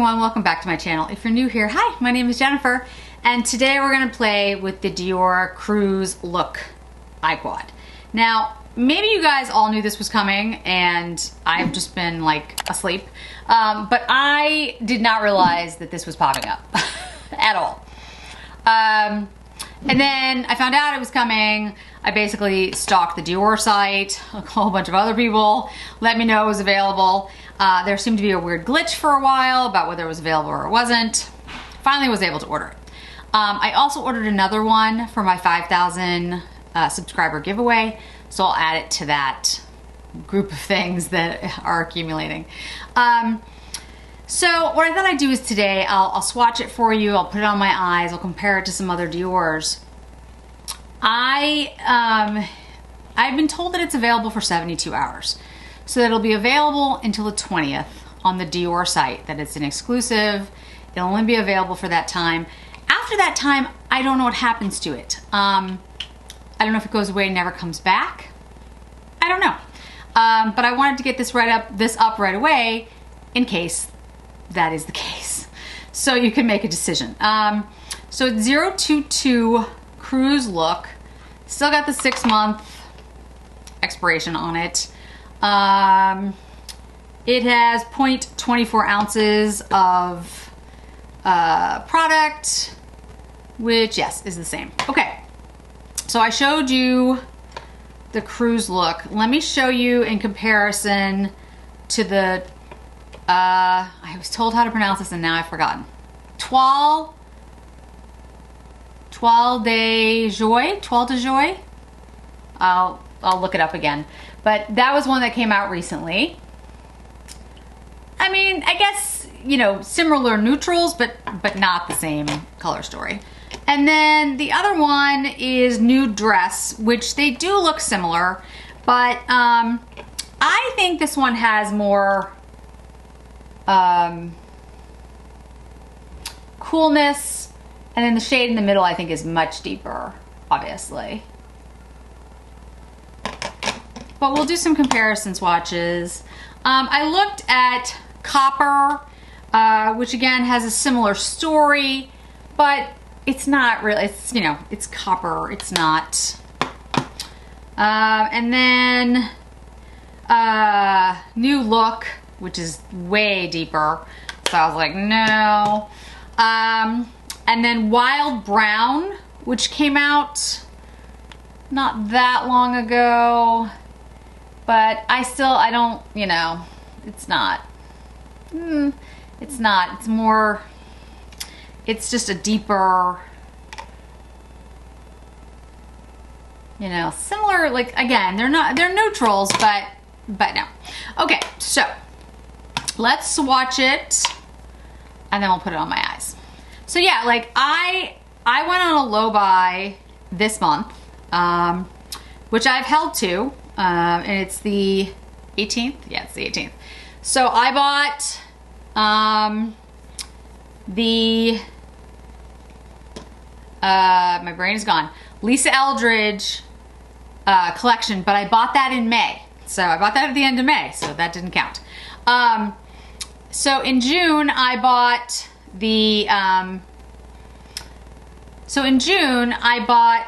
everyone, welcome back to my channel. If you're new here, hi, my name is Jennifer, and today we're gonna play with the Dior Cruise Look iQuad. Now, maybe you guys all knew this was coming and I've just been like asleep, but I did not realize that this was popping up at all. And then I found out it was coming. I basically stalked the Dior site. A whole bunch of other people let me know it was available. There seemed to be a weird glitch for a while about whether it was available or it wasn't. Finally was able to order it. I also ordered another one for my 5,000 subscriber giveaway, so I'll add it to that group of things that are accumulating. So what I thought I'd do is today, I'll swatch it for you, I'll put it on my eyes, I'll compare it to some other Dior's. I've been told that it's available for 72 hours. So it'll be available until the 20th on the Dior site, that it's an exclusive. It'll only be available for that time. After that time, I don't know what happens to it. I don't know if it goes away and never comes back. I don't know. But I wanted to get this up right away in case that is the case. So you can make a decision. So it's 022 Cruise Look. Still got the 6-month expiration on it. It has 0.24 ounces of product, which, yes, is the same. Okay, so I showed you the Cruise Look. Let me show you in comparison to the, I was told how to pronounce this and now I've forgotten. Toile de Joy? I'll look it up again. But that was one that came out recently. I mean, I guess, you know, similar neutrals, but not the same color story. And then the other one is Nude Dress, which they do look similar, but I think this one has more coolness, and then the shade in the middle I think is much deeper, obviously. But we'll do some comparison swatches. I looked at Copper, which again has a similar story, but it's not really, it's, you know, it's copper, it's not. And then New Look, which is way deeper. So I was like, no. And then Wild Brown, which came out not that long ago. But I don't, you know, it's not, it's more, it's just a deeper, you know, similar, like, again, they're neutrals, but no. Okay, so let's swatch it and then we'll put it on my eyes. So yeah, like I went on a low buy this month, which I've held to. And it's the 18th? Yeah, it's the 18th. So I bought my brain is gone, Lisa Eldridge collection, but I bought that in May. So I bought that at the end of May, so that didn't count. So in June I bought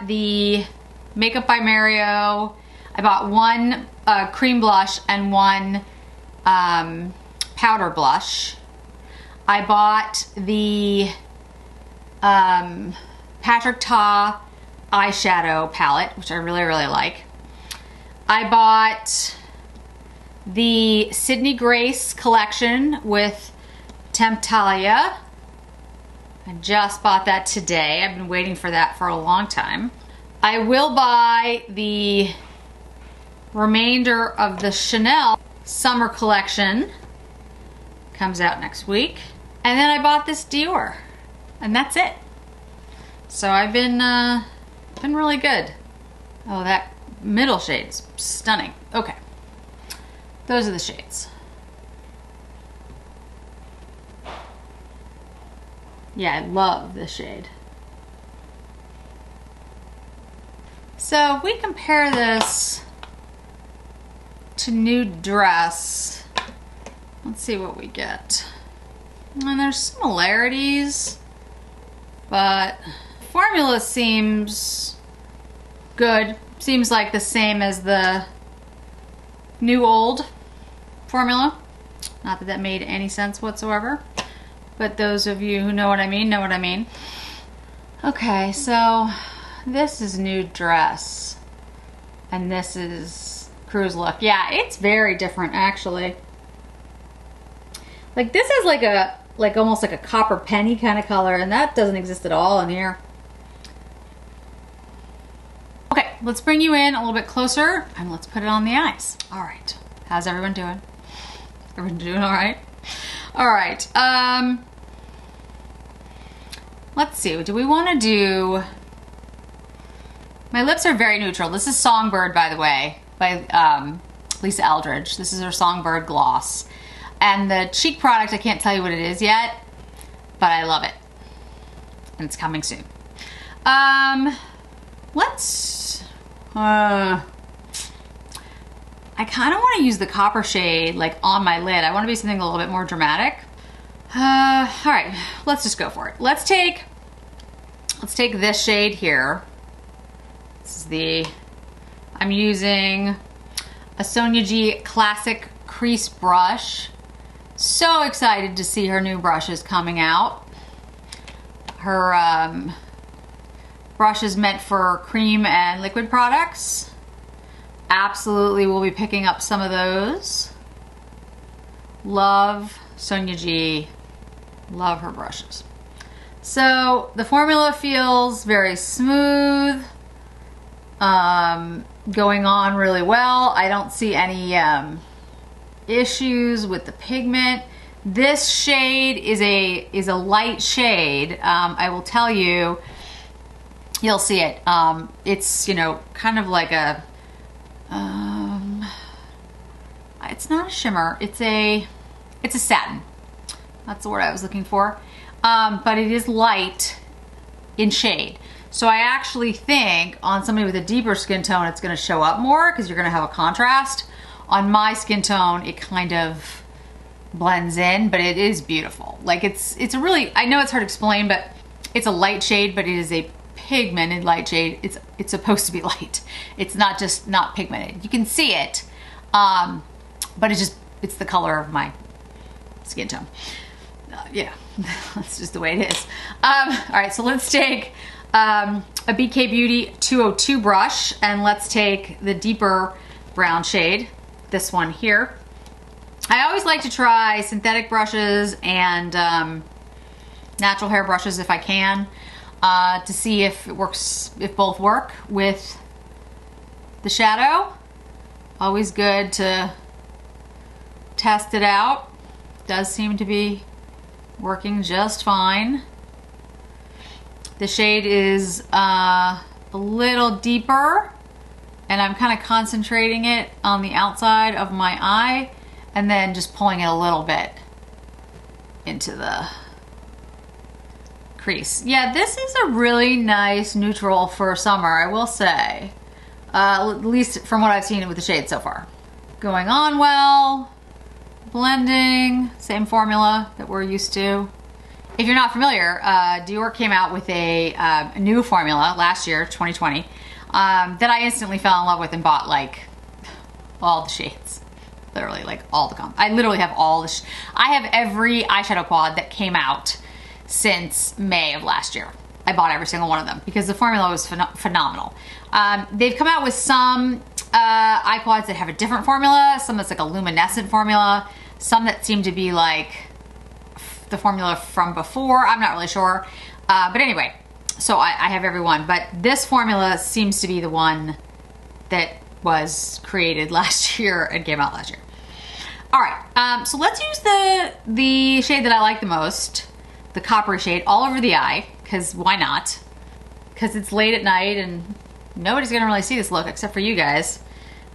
the Makeup by Mario. I bought one cream blush and one powder blush. I bought the Patrick Ta eyeshadow palette, which I really, really like. I bought the Sydney Grace collection with Temptalia. I just bought that today. I've been waiting for that for a long time. I will buy the remainder of the Chanel summer collection. Comes out next week. And then I bought this Dior. And that's it. So I've been really good. Oh, that middle shade's stunning. Okay. Those are the shades. Yeah, I love this shade. So if we compare this to Nude Dress, let's see what we get. And there's similarities, but formula seems good. Seems like the same as the new old formula. Not that that made any sense whatsoever, but those of you who know what I mean, know what I mean. Okay, so this is Nude Dress, and this is Cruise Look. Yeah, it's very different actually. Like this is like almost like a copper penny kind of color, and that doesn't exist at all in here. Okay, let's bring you in a little bit closer and let's put it on the eyes. All right, how's everyone doing? Everyone doing all right? All right, let's see, do we want to do, my lips are very neutral. This is Songbird, by the way, by Lisa Eldridge. This is her Songbird gloss. And the cheek product, I can't tell you what it is yet, but I love it. And it's coming soon. Let's, I kind of want to use the copper shade like on my lid. I want to be something a little bit more dramatic. All right, let's just go for it. Let's take this shade here. This is the, I'm using a Sonia G Classic Crease brush. So excited to see her new brushes coming out. Her brush is meant for cream and liquid products. Absolutely will be picking up some of those. Love Sonia G. Love her brushes. So the formula feels very smooth. Going on really well. I don't see any issues with the pigment. This shade is a light shade. I will tell you, you'll see it. It's, you know, kind of like a it's not a shimmer, it's a satin. That's the word I was looking for. But it is light in shade. So I actually think on somebody with a deeper skin tone, it's gonna show up more because you're gonna have a contrast. On my skin tone, it kind of blends in, but it is beautiful. Like it's a really, I know it's hard to explain, but it's a light shade, but it is a pigmented light shade. It's supposed to be light. It's not just not pigmented. You can see it, but it's the color of my skin tone. Yeah, that's just the way it is. All right, so let's take a BK Beauty 202 brush, and let's take the deeper brown shade, this one here. I always like to try synthetic brushes and natural hair brushes if I can, to see if it works, if both work with the shadow. Always good to test it out. Does seem to be working just fine. The shade is a little deeper, and I'm kind of concentrating it on the outside of my eye and then just pulling it a little bit into the crease. Yeah, this is a really nice neutral for summer, I will say. At least from what I've seen with the shade so far. Going on well, blending, same formula that we're used to. If you're not familiar, Dior came out with a new formula last year, 2020, that I instantly fell in love with and bought like all the shades. Literally like all the I literally have all the I have every eyeshadow quad that came out since May of last year. I bought every single one of them because the formula was phenomenal. They've come out with some eye quads that have a different formula, some that's like a luminescent formula, some that seem to be like the formula from before. I'm not really sure. But anyway, so I have every one, but this formula seems to be the one that was created last year and came out last year. All right, so let's use the shade that I like the most, the coppery shade, all over the eye, because why not? Because it's late at night and nobody's gonna really see this look except for you guys.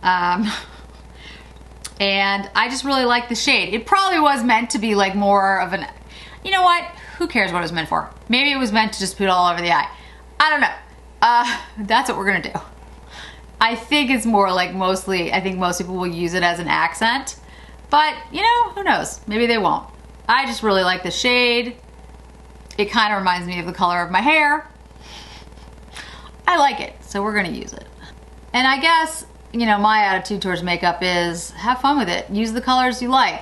And I just really like the shade. It probably was meant to be like more of an, you know what? Who cares what it was meant for? Maybe it was meant to just put all over the eye. I don't know. That's what we're gonna do. I think it's more like mostly, I think most people will use it as an accent, but you know, who knows? Maybe they won't. I just really like the shade. It kind of reminds me of the color of my hair. I like it, so we're gonna use it. And I guess, you know, my attitude towards makeup is have fun with it. Use the colors you like.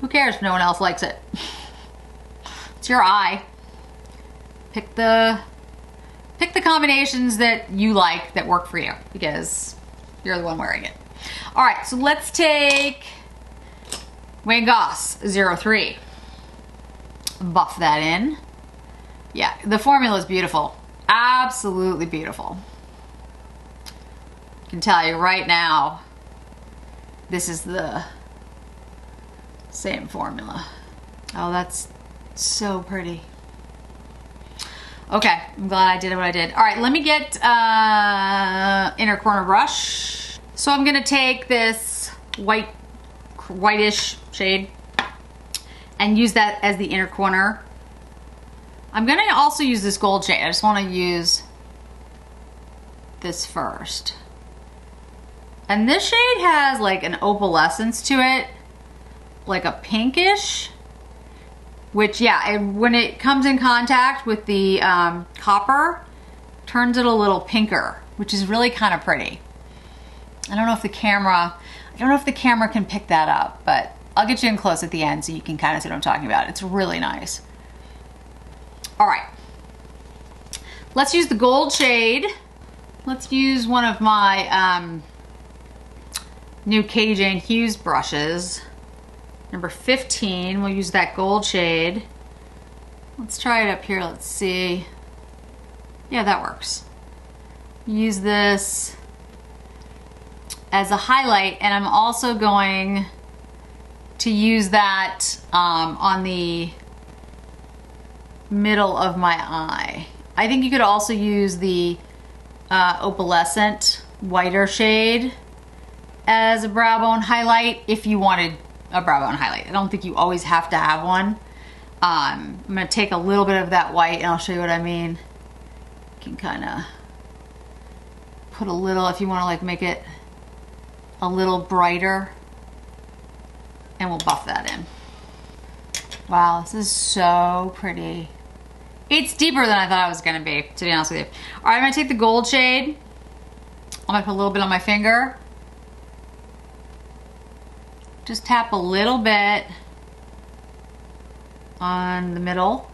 Who cares if no one else likes it? It's your eye. Pick the combinations that you like that work for you because you're the one wearing it. All right, so let's take Wayne Goss 03. Buff that in. Yeah, the formula is beautiful. Absolutely beautiful. I can tell you right now, this is the same formula. Oh, that's so pretty. Okay, I'm glad I did what I did. All right, let me get inner corner brush. So I'm gonna take this whitish shade and use that as the inner corner. I'm gonna also use this gold shade. I just wanna use this first. And this shade has like an opalescence to it, like a pinkish, which yeah, when it comes in contact with the copper, turns it a little pinker, which is really kind of pretty. I don't know if the camera can pick that up, but I'll get you in close at the end so you can kind of see what I'm talking about. It's really nice. All right, let's use the gold shade. Let's use one of my new Katie Jane Hughes brushes. Number 15, we'll use that gold shade. Let's try it up here, let's see. Yeah, that works. Use this as a highlight, and I'm also going to use that on the middle of my eye. I think you could also use the opalescent whiter shade as a brow bone highlight if you wanted a brow bone highlight. I don't think you always have to have one. I'm gonna take a little bit of that white and I'll show you what I mean. You can kind of put a little, if you want to like make it a little brighter, and we'll buff that in. Wow, this is so pretty. It's deeper than I thought it was gonna be, to be honest with you. All right, I'm gonna take the gold shade. I'm gonna put a little bit on my finger. Just tap a little bit on the middle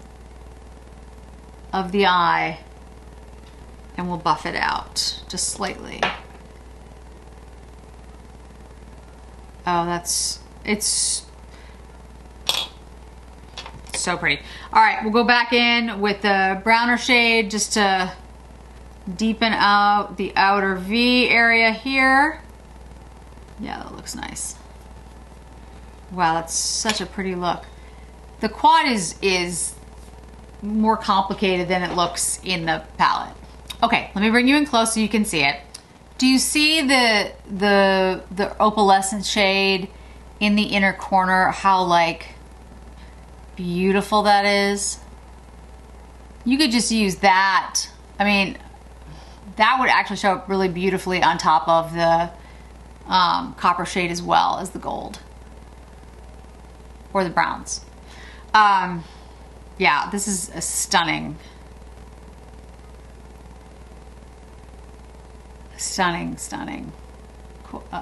of the eye and we'll buff it out just slightly. Oh, it's so pretty. All right, we'll go back in with the browner shade just to deepen out the outer V area here. Yeah, that looks nice. Wow, that's such a pretty look. The quad is more complicated than it looks in the palette. Okay, let me bring you in close so you can see it. Do you see the opalescent shade in the inner corner, how like beautiful that is? You could just use that. I mean, that would actually show up really beautifully on top of the copper shade as well as the gold. Or the browns. Yeah, this is a stunning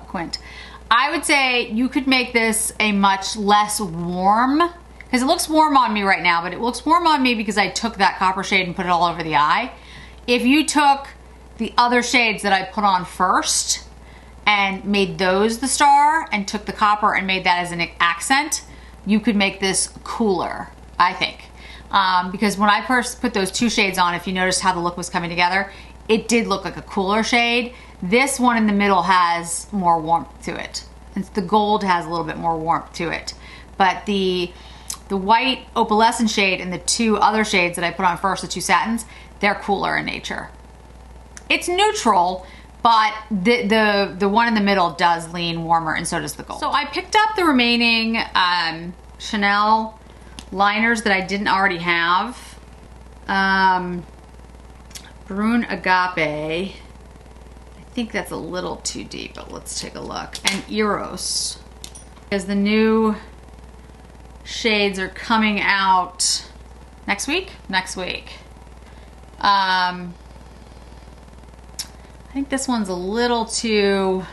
quint. I would say you could make this a much less warm, because it looks warm on me right now, but it looks warm on me because I took that copper shade and put it all over the eye. If you took the other shades that I put on first and made those the star and took the copper and made that as an accent, you could make this cooler, I think. Because when I first put those two shades on, if you noticed how the look was coming together, it did look like a cooler shade. This one in the middle has more warmth to it. And the gold has a little bit more warmth to it. But the white opalescent shade and the two other shades that I put on first, the two satins, they're cooler in nature. It's neutral, but the one in the middle does lean warmer, and so does the gold. So I picked up the remaining Chanel liners that I didn't already have. Brune Agape. I think that's a little too deep, but let's take a look. And Eros. Because the new shades are coming out next week? Next week. I think this one's a little too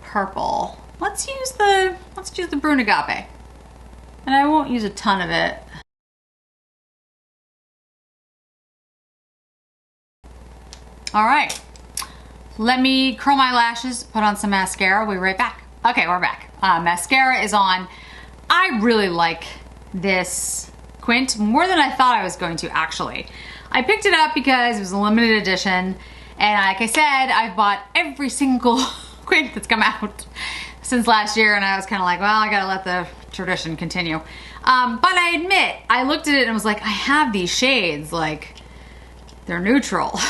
purple. Let's use the Brune Agape. And I won't use a ton of it. All right. Let me curl my lashes, put on some mascara. We'll be right back. Okay, we're back. Mascara is on. I really like this quint more than I thought I was going to, actually. I picked it up because it was a limited edition, and like I said, I've bought every single quint that's come out since last year, and I was kind of like, well, I gotta let the tradition continue. But I admit, I looked at it and was like, I have these shades, like, they're neutral.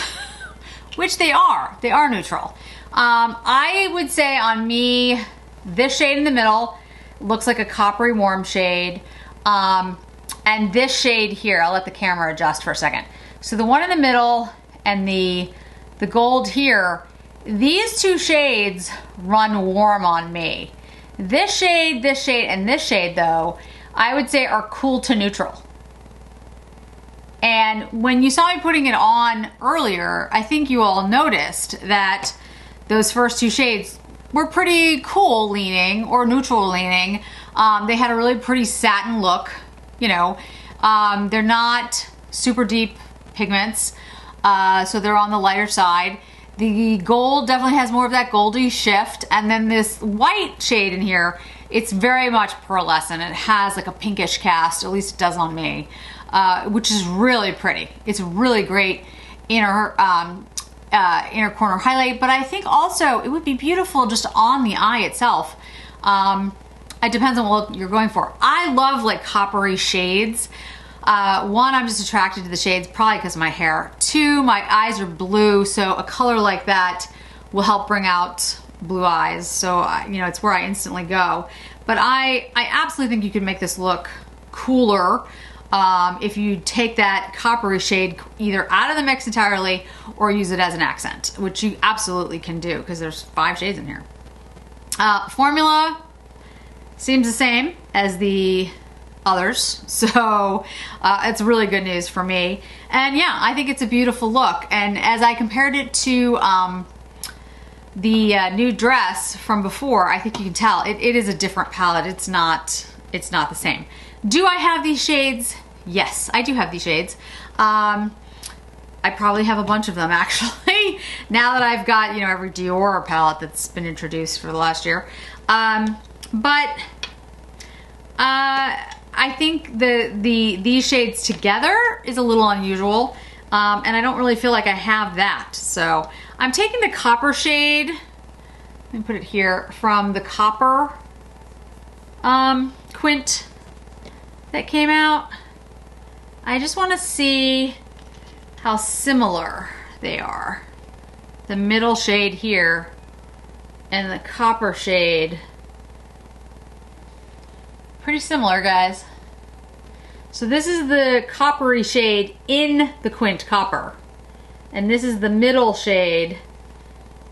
Which they are neutral. I would say on me, this shade in the middle looks like a coppery warm shade. And this shade here, I'll let the camera adjust for a second. So the one in the middle and the gold here, these two shades run warm on me. This shade, and this shade though, I would say are cool to neutral. And when you saw me putting it on earlier, I think you all noticed that those first two shades were pretty cool leaning or neutral leaning. They had a really pretty satin look, you know. They're not super deep pigments, so they're on the lighter side. The gold definitely has more of that goldy shift, and then this white shade in here, it's very much pearlescent. It has like a pinkish cast, at least it does on me. Which is really pretty. It's really great inner corner highlight, but I think also it would be beautiful just on the eye itself. It depends on what you're going for. I love like coppery shades. One, I'm just attracted to the shades probably because of my hair. Two, my eyes are blue, so a color like that will help bring out blue eyes. So, you know, it's where I instantly go. But I absolutely think you could make this look cooler if you take that coppery shade either out of the mix entirely or use it as an accent, which you absolutely can do because there's 5 shades in here. Formula seems the same as the others, so it's really good news for me. And yeah, I think it's a beautiful look. And as I compared it to the new dress from before, I think you can tell it is a different palette. It's not the same. Do I have these shades? Yes, I do have these shades. I probably have a bunch of them actually, now that I've got, you know, every Dior palette that's been introduced for the last year. But I think these shades together is a little unusual, and I don't really feel like I have that. So I'm taking the copper shade, let me put it here, from the copper quint that came out. I just want to see how similar they are. The middle shade here and the copper shade. Pretty similar, guys. So this is the coppery shade in the quint copper. And this is the middle shade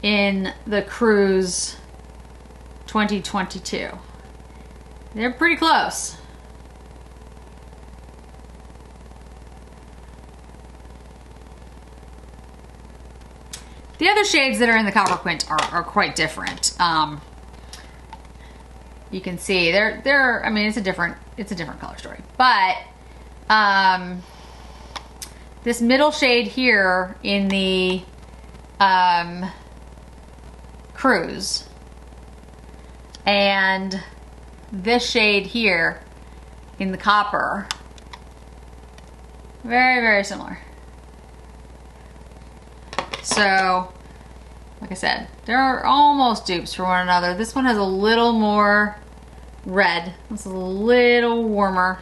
in the Cruise 2022. They're pretty close. The other shades that are in the copper quint are quite different. You can see they're I mean, it's a different color story. But this middle shade here in the Cruise and this shade here in the copper, very, very similar. So, like I said, they're almost dupes for one another. This one has a little more red. This is a little warmer,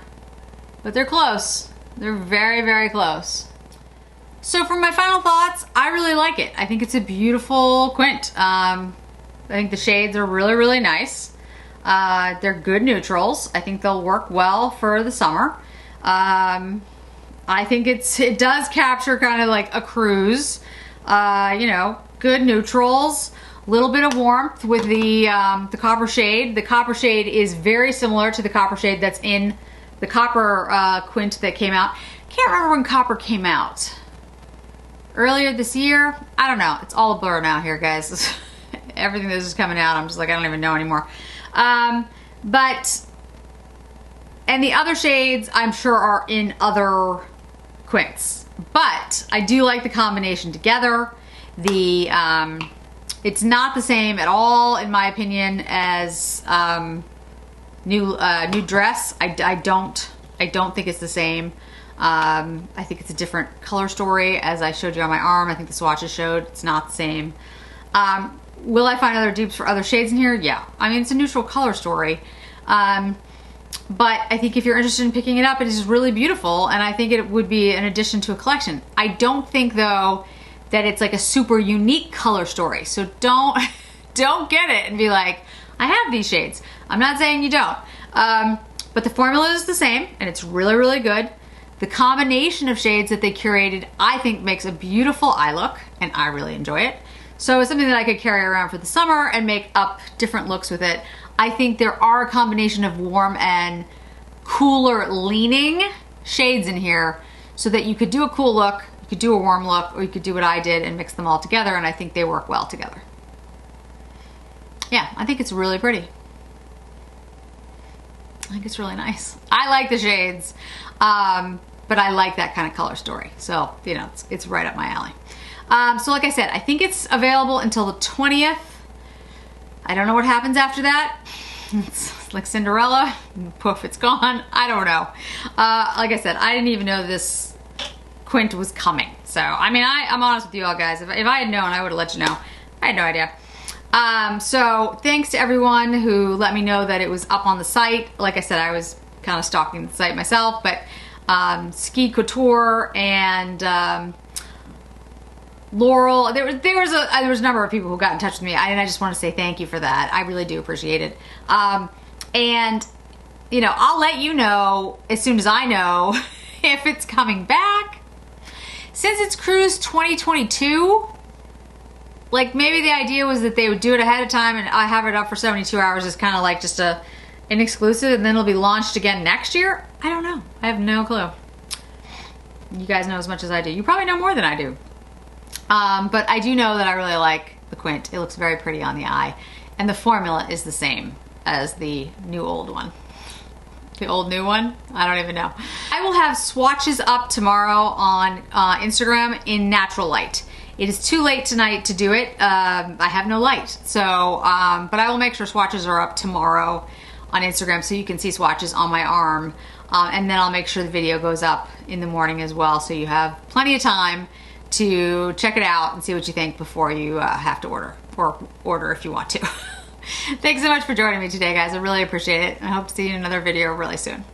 but they're close. They're very, very close. So for my final thoughts, I really like it. I think it's a beautiful quint. I think the shades are really, really nice. They're good neutrals. I think they'll work well for the summer. I think it does capture kind of like a cruise. You know, good neutrals, little bit of warmth with the copper shade. The copper shade is very similar to the copper shade that's in the copper quint that came out. Can't remember when copper came out. Earlier this year? I don't know. It's all a blur now here, guys. Everything that's just coming out, I'm just like, I don't even know anymore. And the other shades, I'm sure, are in other quints. But I do like the combination together. It's not the same at all, in my opinion, as new dress. I don't think it's the same. I think it's a different color story, as I showed you on my arm. I think the swatches showed it's not the same. Will I find other dupes for other shades in here? Yeah. I mean, it's a neutral color story. But I think if you're interested in picking it up, it is really beautiful, and I think it would be an addition to a collection. I don't think, though, that it's like a super unique color story. So don't get it and be like, I have these shades. I'm not saying you don't. But the formula is the same, and it's really, really good. The combination of shades that they curated, I think, makes a beautiful eye look, and I really enjoy it. So it's something that I could carry around for the summer and make up different looks with it. I think there are a combination of warm and cooler leaning shades in here so that you could do a cool look, you could do a warm look, or you could do what I did and mix them all together, and I think they work well together. Yeah, I think it's really pretty. I think it's really nice. I like the shades, but I like that kind of color story. So, you know, it's right up my alley. So like I said, I think it's available until the 20th. I don't know what happens after that. It's like Cinderella, poof, it's gone. I don't know. Like I said, I didn't even know this quint was coming. So, I mean, I'm honest with you all, guys. If I had known, I would have let you know. I had no idea. So thanks to everyone who let me know that it was up on the site. Like I said, I was kind of stalking the site myself, but Ski Couture and Laurel, there was a number of people who got in touch with me, and I just want to say thank you for that. I really do appreciate it. And you know, I'll let you know as soon as I know if it's coming back. Since it's Cruise 2022, like, maybe the idea was that they would do it ahead of time and I have it up for 72 hours as kind of like just an exclusive, and then it'll be launched again next year. I don't know. I have no clue. You guys know as much as I do. You probably know more than I do. But I do know that I really like the quint. It looks very pretty on the eye. And the formula is the same as the new old one. The old new one? I don't even know. I will have swatches up tomorrow on Instagram in natural light. It is too late tonight to do it. I have no light. So, but I will make sure swatches are up tomorrow on Instagram so you can see swatches on my arm. And then I'll make sure the video goes up in the morning as well, so you have plenty of time to check it out and see what you think before you have to order, or order if you want to. Thanks so much for joining me today, guys. I really appreciate it. I hope to see you in another video really soon.